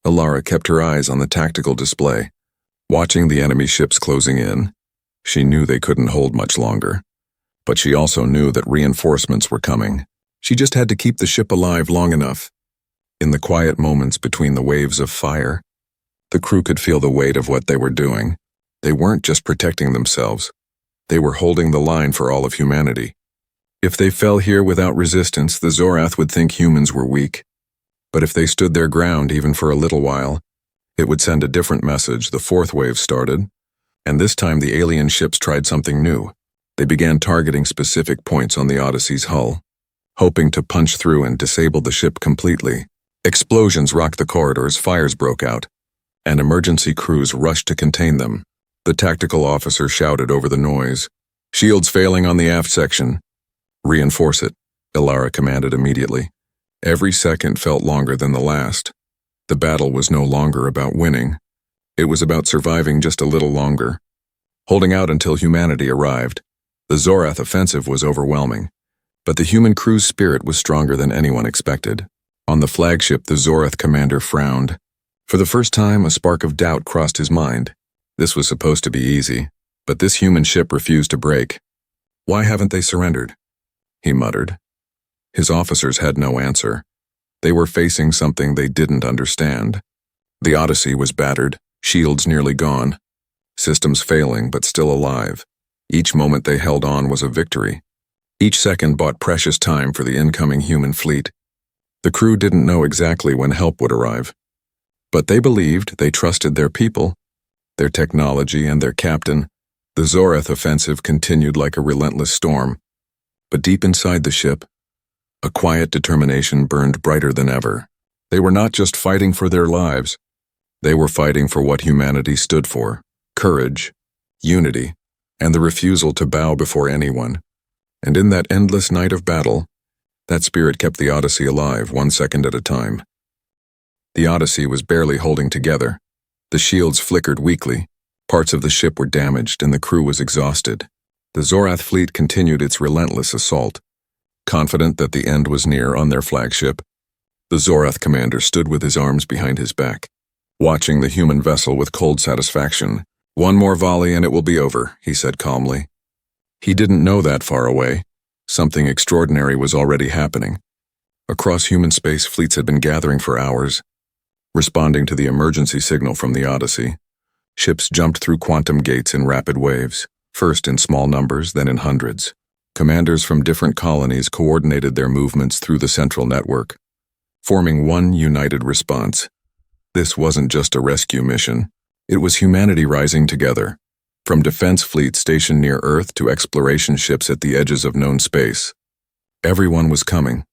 Alara kept her eyes on the tactical display, watching the enemy ships closing in. She knew they couldn't hold much longer, but she also knew that reinforcements were coming. She just had to keep the ship alive long enough. In the quiet moments between the waves of fire, the crew could feel the weight of what they were doing. They weren't just protecting themselves. They were holding the line for all of humanity. If they fell here without resistance, the Zorath would think humans were weak. But if they stood their ground even for a little while, it would send a different message. The fourth wave started, and this time the alien ships tried something new. They began targeting specific points on the Odyssey's hull, hoping to punch through and disable the ship completely. Explosions rocked the corridors, fires broke out, and emergency crews rushed to contain them. The tactical officer shouted over the noise, "Shields failing on the aft section." "Reinforce it," Alara commanded immediately. Every second felt longer than the last. The battle was no longer about winning. It was about surviving just a little longer. Holding out until humanity arrived. The Zorath offensive was overwhelming, but the human crew's spirit was stronger than anyone expected. On the flagship, the Zorath commander frowned. For the first time, a spark of doubt crossed his mind. This was supposed to be easy, but this human ship refused to break. "Why haven't they surrendered?" he muttered. His officers had no answer. They were facing something they didn't understand. The Odyssey was battered, shields nearly gone, systems failing but still alive. Each moment they held on was a victory. Each second bought precious time for the incoming human fleet. The crew didn't know exactly when help would arrive, but they believed, they trusted their people, their technology, and their captain. The Zorath offensive continued like a relentless storm. But deep inside the ship, a quiet determination burned brighter than ever. They were not just fighting for their lives. They were fighting for what humanity stood for: courage, unity, and the refusal to bow before anyone. And in that endless night of battle, that spirit kept the Odyssey alive, 1 second at a time. The Odyssey was barely holding together. The shields flickered weakly, parts of the ship were damaged, and the crew was exhausted. The Zorath fleet continued its relentless assault. Confident that the end was near on their flagship, the Zorath commander stood with his arms behind his back, watching the human vessel with cold satisfaction. "One more volley and it will be over," he said calmly. He didn't know that far away. Something extraordinary was already happening. Across human space, fleets had been gathering for hours, responding to the emergency signal from the Odyssey. Ships jumped through quantum gates in rapid waves, first in small numbers, then in hundreds. Commanders from different colonies coordinated their movements through the central network. forming one united response. This wasn't just a rescue mission. It was humanity rising together, from defense fleets stationed near Earth to exploration ships at the edges of known space. Everyone was coming.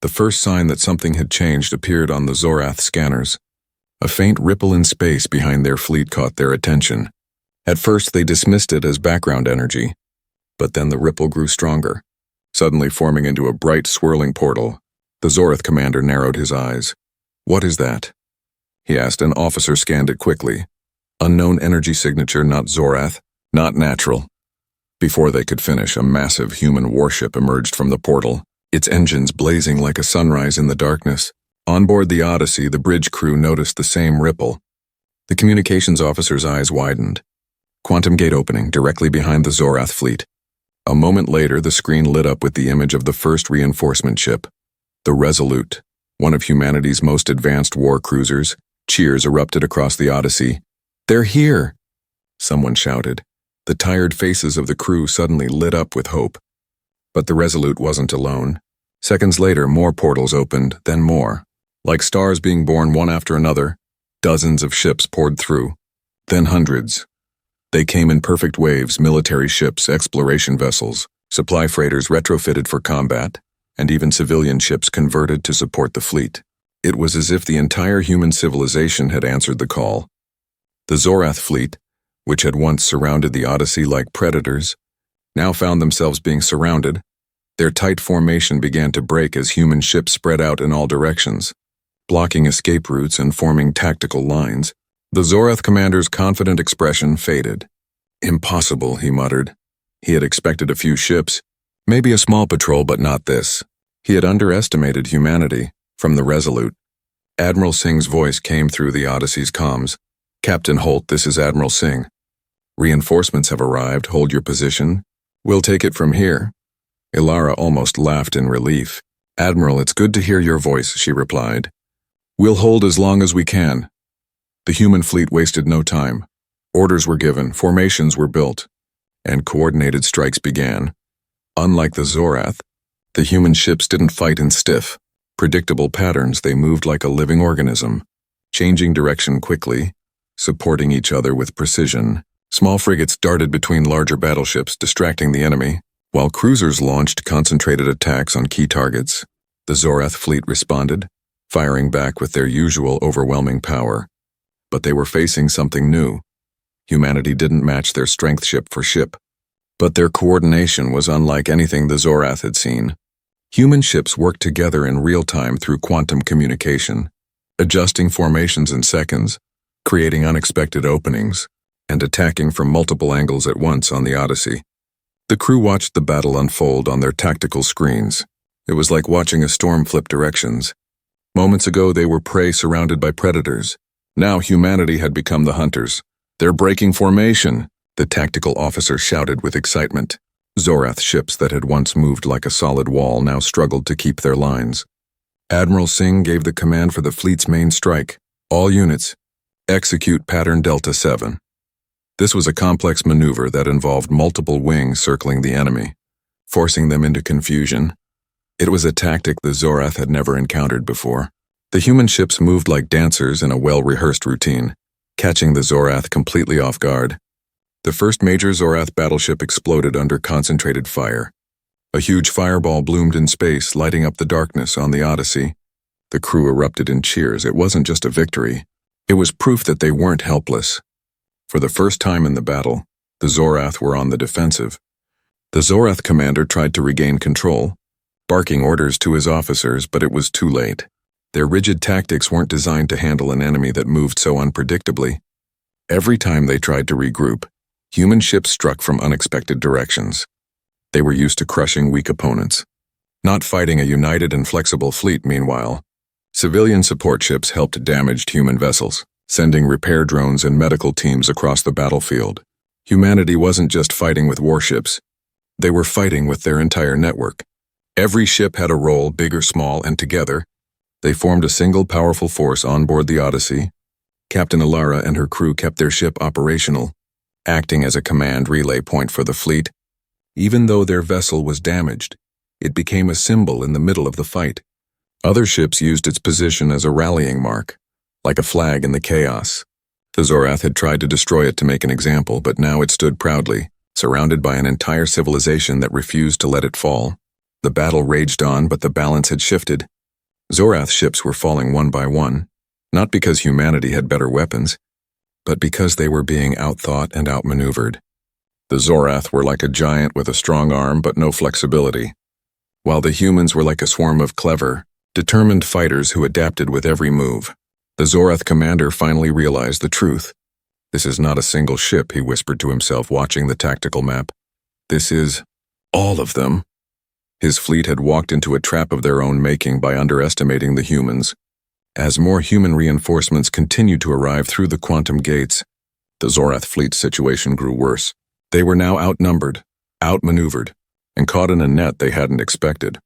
The first sign that something had changed appeared on the Zorath scanners. A faint ripple in space behind their fleet caught their attention. At first they dismissed it as background energy, but then the ripple grew stronger, suddenly forming into a bright, swirling portal. The Zorath commander narrowed his eyes. "What is that?" he asked. An officer scanned it quickly. Unknown energy signature, not Zorath, not natural. Before they could finish, a massive human warship emerged from the portal, its engines blazing like a sunrise in the darkness. On board the Odyssey, the bridge crew noticed the same ripple. The communications officer's eyes widened. Quantum gate opening directly behind the Zorath fleet. A moment later, the screen lit up with the image of the first reinforcement ship, the Resolute, one of humanity's most advanced war cruisers. Cheers erupted across the Odyssey. "They're here!" someone shouted. The tired faces of the crew suddenly lit up with hope. But the Resolute wasn't alone. Seconds later, more portals opened, then more. Like stars being born one after another, dozens of ships poured through, then hundreds. They came in perfect waves: military ships, exploration vessels, supply freighters retrofitted for combat, and even civilian ships converted to support the fleet. It was as if the entire human civilization had answered the call. The Zorath fleet, which had once surrounded the Odyssey like predators, now found themselves being surrounded. Their tight formation began to break as human ships spread out in all directions, blocking escape routes and forming tactical lines. The Zorath commander's confident expression faded. "Impossible," he muttered. He had expected a few ships, maybe a small patrol, but not this. He had underestimated humanity. From the Resolute, Admiral Singh's voice came through the Odyssey's comms. "Captain Holt, this is Admiral Singh. Reinforcements have arrived. Hold your position. We'll take it from here." Ilara almost laughed in relief. "Admiral, it's good to hear your voice," she replied. "We'll hold as long as we can." The human fleet wasted no time. Orders were given, formations were built, and coordinated strikes began. Unlike the Zorath, the human ships didn't fight in stiff, predictable patterns. They moved like a living organism, changing direction quickly, supporting each other with precision. Small frigates darted between larger battleships, distracting the enemy, while cruisers launched concentrated attacks on key targets. The Zorath fleet responded, firing back with their usual overwhelming power. But they were facing something new. Humanity didn't match their strength ship for ship, but their coordination was unlike anything the Zorath had seen. Human ships worked together in real time through quantum communication, adjusting formations in seconds, creating unexpected openings, and attacking from multiple angles at once on the Odyssey. The crew watched the battle unfold on their tactical screens. It was like watching a storm flip directions. Moments ago they were prey surrounded by predators. Now humanity had become the hunters. "They're breaking formation," the tactical officer shouted with excitement. Zorath ships that had once moved like a solid wall now struggled to keep their lines. Admiral Singh gave the command for the fleet's main strike. "All units, execute pattern Delta 7. This was a complex maneuver that involved multiple wings circling the enemy, forcing them into confusion. It was a tactic the Zorath had never encountered before. The human ships moved like dancers in a well-rehearsed routine, catching the Zorath completely off guard. The first major Zorath battleship exploded under concentrated fire. A huge fireball bloomed in space, lighting up the darkness on the Odyssey. The crew erupted in cheers. It wasn't just a victory. It was proof that they weren't helpless. For the first time in the battle, the Zorath were on the defensive. The Zorath commander tried to regain control, barking orders to his officers, but it was too late. Their rigid tactics weren't designed to handle an enemy that moved so unpredictably. Every time they tried to regroup, human ships struck from unexpected directions. They were used to crushing weak opponents, not fighting a united and flexible fleet. Meanwhile, civilian support ships helped damaged human vessels, sending repair drones and medical teams across the battlefield. Humanity wasn't just fighting with warships. They were fighting with their entire network. Every ship had a role, big or small, and together, they formed a single powerful force on board the Odyssey. Captain Ilara and her crew kept their ship operational, acting as a command relay point for the fleet. Even though their vessel was damaged, it became a symbol in the middle of the fight. Other ships used its position as a rallying mark, like a flag in the chaos. The Zorath had tried to destroy it to make an example, but now it stood proudly, surrounded by an entire civilization that refused to let it fall. The battle raged on, but the balance had shifted. Zorath ships were falling one by one, not because humanity had better weapons, but because they were being outthought and outmaneuvered. The Zorath were like a giant with a strong arm but no flexibility, while the humans were like a swarm of clever, determined fighters who adapted with every move. The Zorath commander finally realized the truth. "This is not a single ship," he whispered to himself, watching the tactical map. "This is all of them." His fleet had walked into a trap of their own making by underestimating the humans. As more human reinforcements continued to arrive through the quantum gates, the Zorath fleet's situation grew worse. They were now outnumbered, outmaneuvered, and caught in a net they hadn't expected.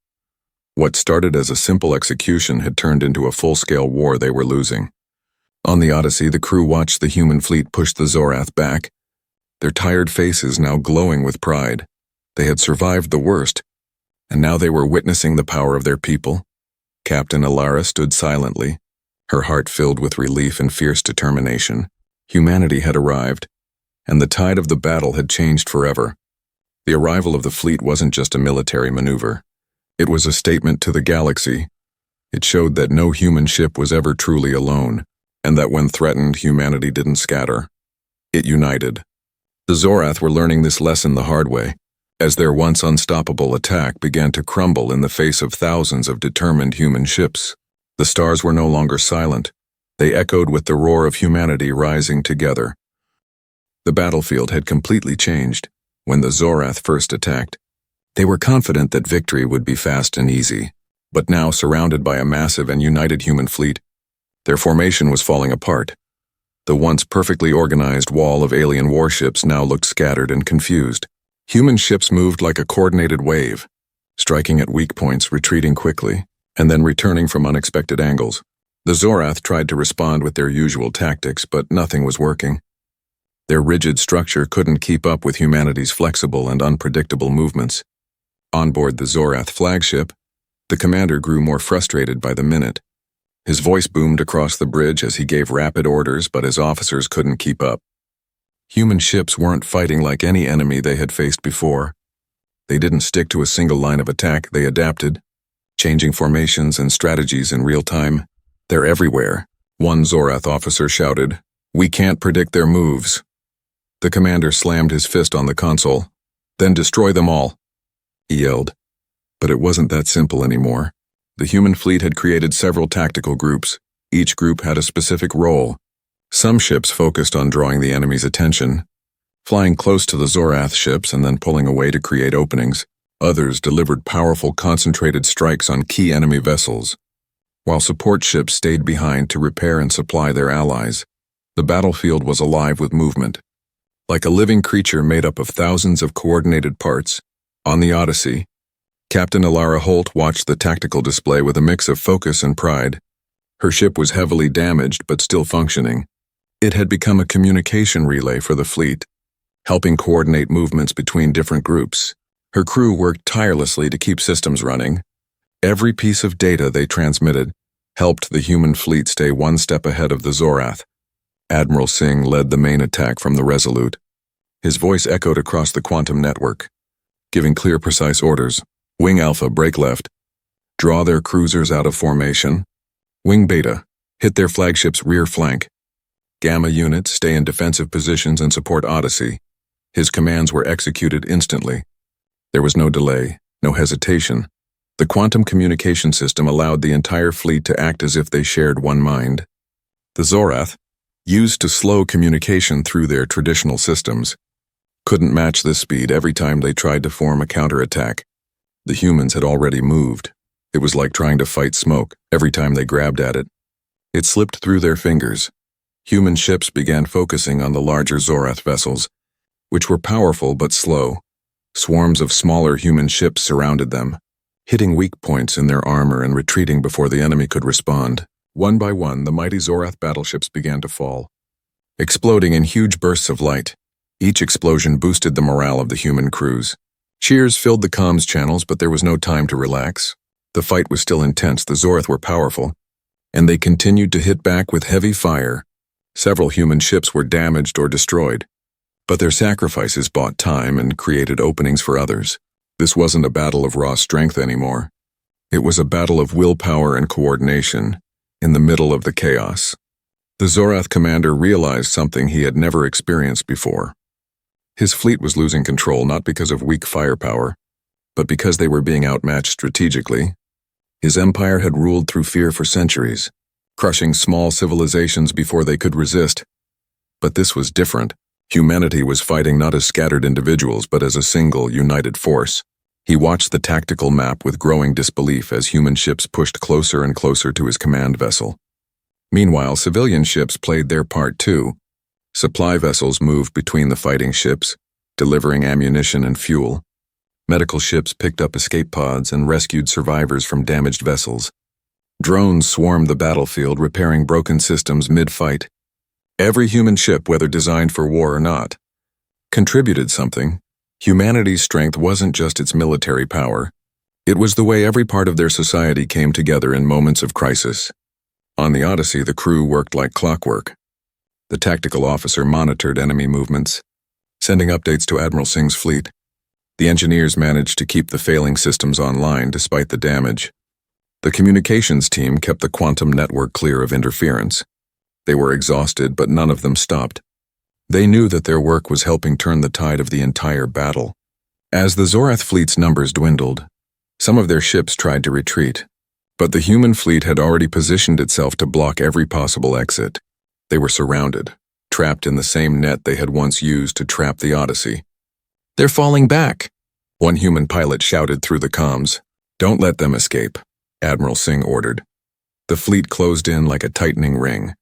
What started as a simple execution had turned into a full-scale war they were losing. On the Odyssey, the crew watched the human fleet push the Zorath back, their tired faces now glowing with pride. They had survived the worst, and now they were witnessing the power of their people. Captain Alara stood silently, her heart filled with relief and fierce determination. Humanity had arrived, and the tide of the battle had changed forever. The arrival of the fleet wasn't just a military maneuver. It was a statement to the galaxy. It showed that no human ship was ever truly alone, and that when threatened, humanity didn't scatter. It united. The Zorath were learning this lesson the hard way, as their once unstoppable attack began to crumble in the face of thousands of determined human ships. The stars were no longer silent. They echoed with the roar of humanity rising together. The battlefield had completely changed when the Zorath first attacked. They were confident that victory would be fast and easy, but now, surrounded by a massive and united human fleet, their formation was falling apart. The once perfectly organized wall of alien warships now looked scattered and confused. Human ships moved like a coordinated wave, striking at weak points, retreating quickly, and then returning from unexpected angles. The Zorath tried to respond with their usual tactics, but nothing was working. Their rigid structure couldn't keep up with humanity's flexible and unpredictable movements. On board the Zorath flagship, the commander grew more frustrated by the minute. His voice boomed across the bridge as he gave rapid orders, but his officers couldn't keep up. Human ships weren't fighting like any enemy they had faced before. They didn't stick to a single line of attack, they adapted, changing formations and strategies in real time. "They're everywhere," one Zorath officer shouted. "We can't predict their moves." The commander slammed his fist on the console. "Then destroy them all," he yelled. But it wasn't that simple anymore. The human fleet had created several tactical groups. Each group had a specific role. Some ships focused on drawing the enemy's attention, flying close to the Zorath ships and then pulling away to create openings. Others delivered powerful, concentrated strikes on key enemy vessels, while support ships stayed behind to repair and supply their allies. The battlefield was alive with movement. Like a living creature made up of thousands of coordinated parts, on the Odyssey, Captain Alara Holt watched the tactical display with a mix of focus and pride. Her ship was heavily damaged but still functioning. It had become a communication relay for the fleet, helping coordinate movements between different groups. Her crew worked tirelessly to keep systems running. Every piece of data they transmitted helped the human fleet stay one step ahead of the Zorath. Admiral Singh led the main attack from the Resolute. His voice echoed across the quantum network, giving clear, precise orders. "Wing Alpha, break left. Draw their cruisers out of formation. Wing Beta, hit their flagship's rear flank. Gamma units, stay in defensive positions and support Odyssey." His commands were executed instantly. There was no delay, no hesitation. The quantum communication system allowed the entire fleet to act as if they shared one mind. The Zorath, used to slow communication through their traditional systems, couldn't match this speed every time they tried to form a counterattack. The humans had already moved. It was like trying to fight smoke every time they grabbed at it. It slipped through their fingers. Human ships began focusing on the larger Zorath vessels, which were powerful but slow. Swarms of smaller human ships surrounded them, hitting weak points in their armor and retreating before the enemy could respond. One by one, the mighty Zorath battleships began to fall, exploding in huge bursts of light. Each explosion boosted the morale of the human crews. Cheers filled the comms channels, but there was no time to relax. The fight was still intense, the Zorath were powerful, and they continued to hit back with heavy fire. Several human ships were damaged or destroyed, but their sacrifices bought time and created openings for others. This wasn't a battle of raw strength anymore. It was a battle of willpower and coordination in the middle of the chaos. The Zorath commander realized something he had never experienced before. His fleet was losing control not because of weak firepower, but because they were being outmatched strategically. His empire had ruled through fear for centuries, crushing small civilizations before they could resist. But this was different. Humanity was fighting not as scattered individuals, but as a single, united force. He watched the tactical map with growing disbelief as human ships pushed closer and closer to his command vessel. Meanwhile, civilian ships played their part too. Supply vessels moved between the fighting ships, delivering ammunition and fuel. Medical ships picked up escape pods and rescued survivors from damaged vessels. Drones swarmed the battlefield, repairing broken systems mid-fight. Every human ship, whether designed for war or not, contributed something. Humanity's strength wasn't just its military power. It was the way every part of their society came together in moments of crisis. On the Odyssey, the crew worked like clockwork. The tactical officer monitored enemy movements, sending updates to Admiral Singh's fleet. The engineers managed to keep the failing systems online despite the damage. The communications team kept the quantum network clear of interference. They were exhausted, but none of them stopped. They knew that their work was helping turn the tide of the entire battle. As the Zorath fleet's numbers dwindled, some of their ships tried to retreat, but the human fleet had already positioned itself to block every possible exit. They were surrounded, trapped in the same net they had once used to trap the Odyssey. "They're falling back," one human pilot shouted through the comms. "Don't let them escape," Admiral Singh ordered. The fleet closed in like a tightening ring,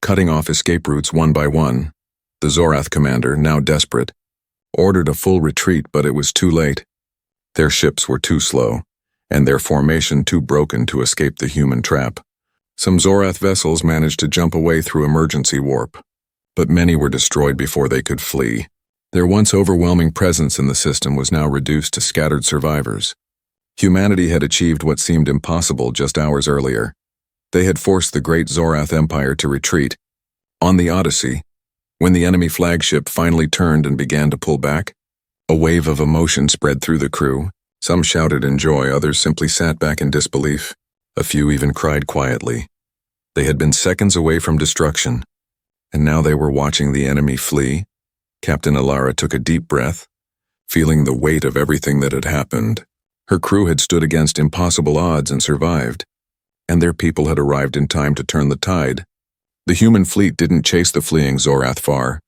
cutting off escape routes one by one. The Zorath commander, now desperate, ordered a full retreat, but it was too late. Their ships were too slow, and their formation too broken to escape the human trap. Some Zorath vessels managed to jump away through emergency warp, but many were destroyed before they could flee. Their once overwhelming presence in the system was now reduced to scattered survivors. Humanity had achieved what seemed impossible just hours earlier. They had forced the great Zorath Empire to retreat. On the Odyssey, when the enemy flagship finally turned and began to pull back, a wave of emotion spread through the crew. Some shouted in joy, others simply sat back in disbelief. A few even cried quietly. They had been seconds away from destruction, and now they were watching the enemy flee. Captain Alara took a deep breath, feeling the weight of everything that had happened. Her crew had stood against impossible odds and survived, and their people had arrived in time to turn the tide. The human fleet didn't chase the fleeing Zorath far.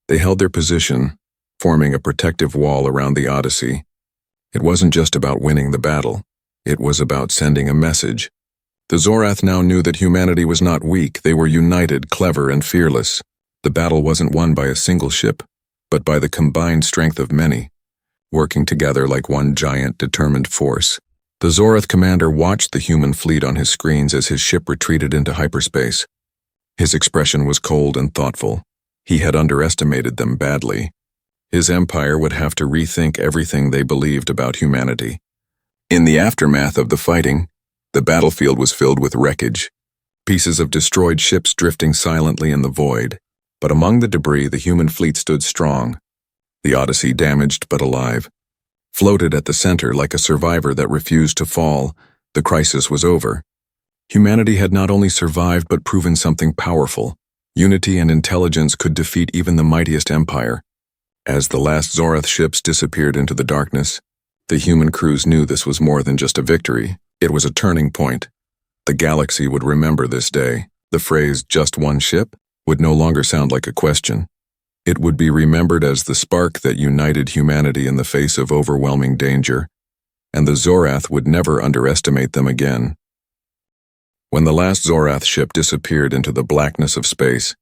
They held their position, forming a protective wall around the Odyssey. It wasn't just about winning the battle. It was about sending a message. The Zorath now knew that humanity was not weak. They were united, clever, and fearless. The battle wasn't won by a single ship, but by the combined strength of many, working together like one giant, determined force. The Zorath commander watched the human fleet on his screens as his ship retreated into hyperspace. His expression was cold and thoughtful. He had underestimated them badly. His empire would have to rethink everything they believed about humanity. In the aftermath of the fighting, the battlefield was filled with wreckage, pieces of destroyed ships drifting silently in the void. But among the debris, the human fleet stood strong. The Odyssey, damaged but alive, floated at the center like a survivor that refused to fall. The crisis was over. Humanity had not only survived but proven something powerful. Unity and intelligence could defeat even the mightiest empire. As the last Zorath ships disappeared into the darkness, the human crews knew this was more than just a victory. It was a turning point. The galaxy would remember this day. The phrase, "just one ship," would no longer sound like a question. It would be remembered as the spark that united humanity in the face of overwhelming danger, and the Zorath would never underestimate them again. When the last Zorath ship disappeared into the blackness of space,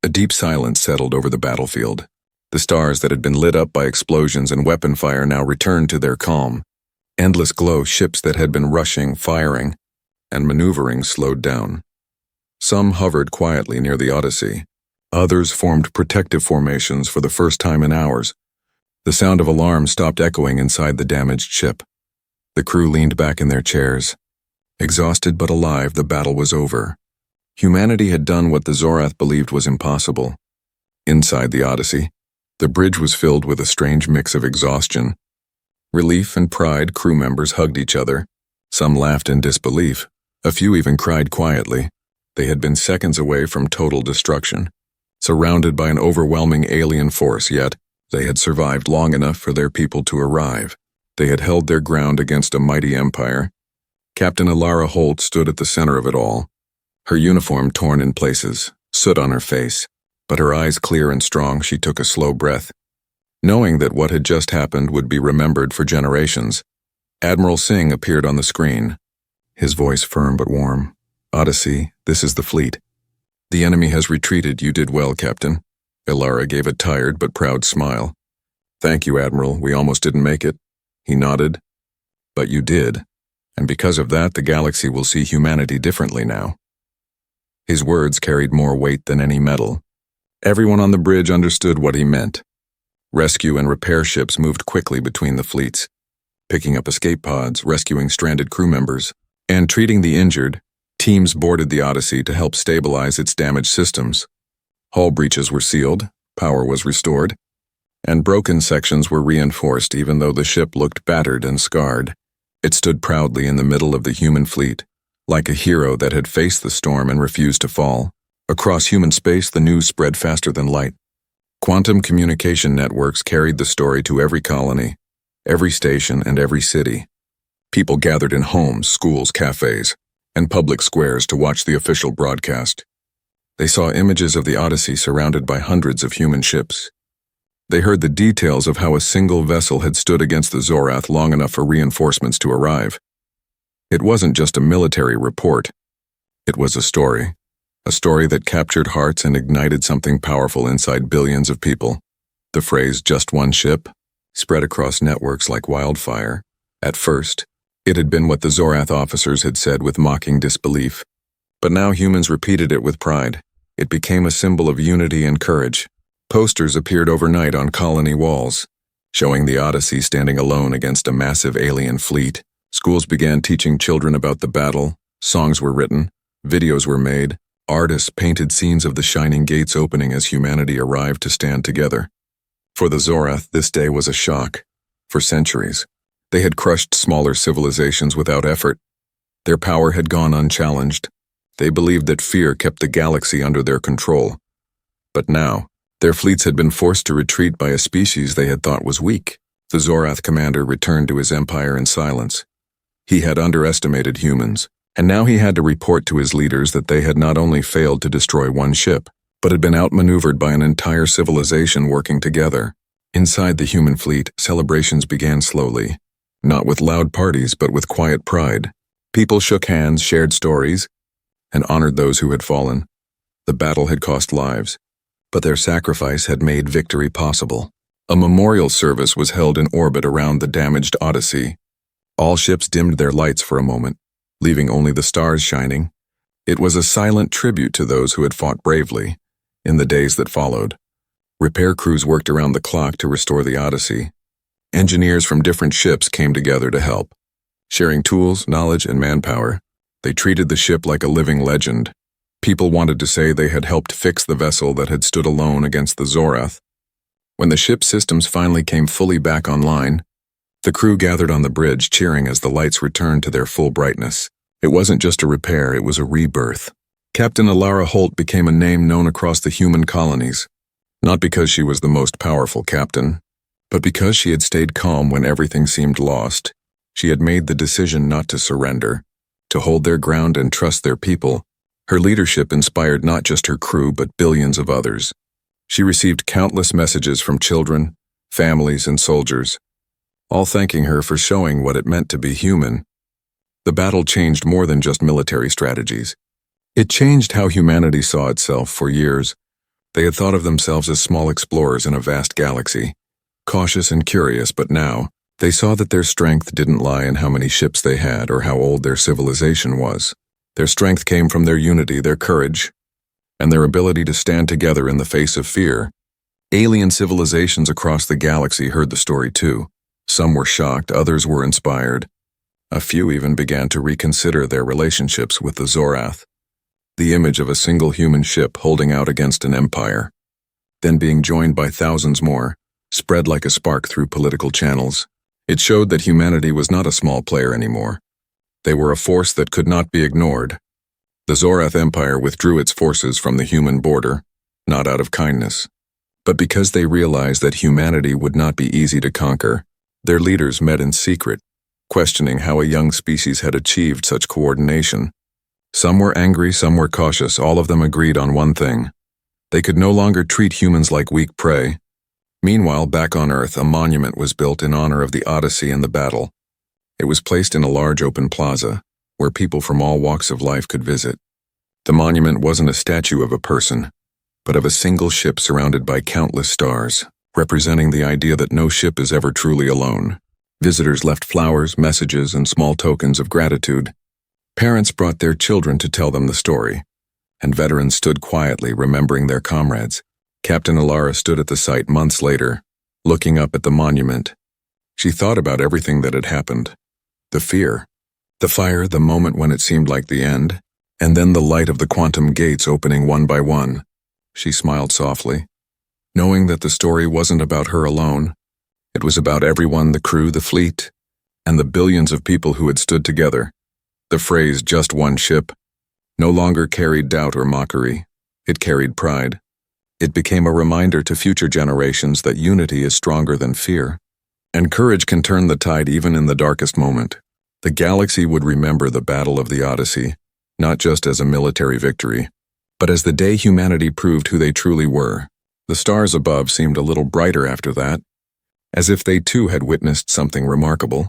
a deep silence settled over the battlefield. The stars that had been lit up by explosions and weapon fire now returned to their calm. Endless glow, ships that had been rushing, firing, and maneuvering slowed down. Some hovered quietly near the Odyssey. Others formed protective formations for the first time in hours. The sound of alarms stopped echoing inside the damaged ship. The crew leaned back in their chairs, Exhausted but alive, the battle was over. Humanity had done what the Zorath believed was impossible. Inside the Odyssey, the bridge was filled with a strange mix of exhaustion. Relief and pride, crew members hugged each other. Some laughed in disbelief. A few even cried quietly. They had been seconds away from total destruction, surrounded by an overwhelming alien force, yet they had survived long enough for their people to arrive. They had held their ground against a mighty empire. Captain Alara Holt stood at the center of it all, her uniform torn in places, soot on her face, but her eyes clear and strong. She took a slow breath, knowing that what had just happened would be remembered for generations. Admiral Singh appeared on the screen, his voice firm but warm. "Odyssey, this is the fleet. The enemy has retreated. You did well, Captain." Alara gave a tired but proud smile. "Thank you, Admiral. We almost didn't make it." He nodded. "But you did, and because of that, the galaxy will see humanity differently now." His words carried more weight than any medal. Everyone on the bridge understood what he meant. Rescue and repair ships moved quickly between the fleets, picking up escape pods, rescuing stranded crew members, and treating the injured. Teams boarded the Odyssey to help stabilize its damaged systems. Hull breaches were sealed, power was restored, and broken sections were reinforced even though the ship looked battered and scarred. It stood proudly in the middle of the human fleet, like a hero that had faced the storm and refused to fall. Across human space, the news spread faster than light. Quantum communication networks carried the story to every colony, every station, and every city. People gathered in homes, schools, cafes, and public squares to watch the official broadcast. They saw images of the Odyssey surrounded by hundreds of human ships. They heard the details of how a single vessel had stood against the Zorath long enough for reinforcements to arrive. It wasn't just a military report. It was a story that captured hearts and ignited something powerful inside billions of people. The phrase, "just one ship," spread across networks like wildfire. At first, it had been what the Zorath officers had said with mocking disbelief. But now humans repeated it with pride. It became a symbol of unity and courage. Posters appeared overnight on colony walls, showing the Odyssey standing alone against a massive alien fleet. Schools began teaching children about the battle. Songs were written, videos were made, artists painted scenes of the shining gates opening as humanity arrived to stand together. For the Zorath, this day was a shock. For centuries, they had crushed smaller civilizations without effort. Their power had gone unchallenged. They believed that fear kept the galaxy under their control. But now, their fleets had been forced to retreat by a species they had thought was weak. The Zorath commander returned to his empire in silence. He had underestimated humans, and now he had to report to his leaders that they had not only failed to destroy one ship, but had been outmaneuvered by an entire civilization working together. Inside the human fleet, celebrations began slowly, not with loud parties but with quiet pride. People shook hands, shared stories, and honored those who had fallen. The battle had cost lives, but their sacrifice had made victory possible. A memorial service was held in orbit around the damaged Odyssey. All ships dimmed their lights for a moment, leaving only the stars shining. It was a silent tribute to those who had fought bravely. In the days that followed, repair crews worked around the clock to restore the Odyssey. Engineers from different ships came together to help. Sharing tools, knowledge, and manpower, they treated the ship like a living legend. People wanted to say they had helped fix the vessel that had stood alone against the Zorath. When the ship's systems finally came fully back online, the crew gathered on the bridge cheering as the lights returned to their full brightness. It wasn't just a repair, it was a rebirth. Captain Alara Holt became a name known across the human colonies, not because she was the most powerful captain, but because she had stayed calm when everything seemed lost. She had made the decision not to surrender, to hold their ground and trust their people. Her leadership inspired not just her crew but billions of others. She received countless messages from children, families, and soldiers, all thanking her for showing what it meant to be human. The battle changed more than just military strategies. It changed how humanity saw itself. For years, they had thought of themselves as small explorers in a vast galaxy, cautious and curious, but now, they saw that their strength didn't lie in how many ships they had or how old their civilization was. Their strength came from their unity, their courage, and their ability to stand together in the face of fear. Alien civilizations across the galaxy heard the story too. Some were shocked, others were inspired. A few even began to reconsider their relationships with the Zorath. The image of a single human ship holding out against an empire, then being joined by thousands more, spread like a spark through political channels. It showed that humanity was not a small player anymore. They were a force that could not be ignored. The Zorath Empire withdrew its forces from the human border, not out of kindness, but because they realized that humanity would not be easy to conquer. Their leaders met in secret, questioning how a young species had achieved such coordination. Some were angry, some were cautious. All of them agreed on one thing: they could no longer treat humans like weak prey. Meanwhile, back on Earth, a monument was built in honor of the Odyssey and the battle. It was placed in a large open plaza, where people from all walks of life could visit. The monument wasn't a statue of a person, but of a single ship surrounded by countless stars, representing the idea that no ship is ever truly alone. Visitors left flowers, messages, and small tokens of gratitude. Parents brought their children to tell them the story, and veterans stood quietly remembering their comrades. Captain Alara stood at the site months later, looking up at the monument. She thought about everything that had happened. The fear, the fire, the moment when it seemed like the end, and then the light of the quantum gates opening one by one. She smiled softly, knowing that the story wasn't about her alone. It was about everyone, the crew, the fleet, and the billions of people who had stood together. The phrase, "just one ship," no longer carried doubt or mockery. It carried pride. It became a reminder to future generations that unity is stronger than fear, and courage can turn the tide even in the darkest moment. The galaxy would remember the Battle of the Odyssey, not just as a military victory, but as the day humanity proved who they truly were. The stars above seemed a little brighter after that, as if they too had witnessed something remarkable.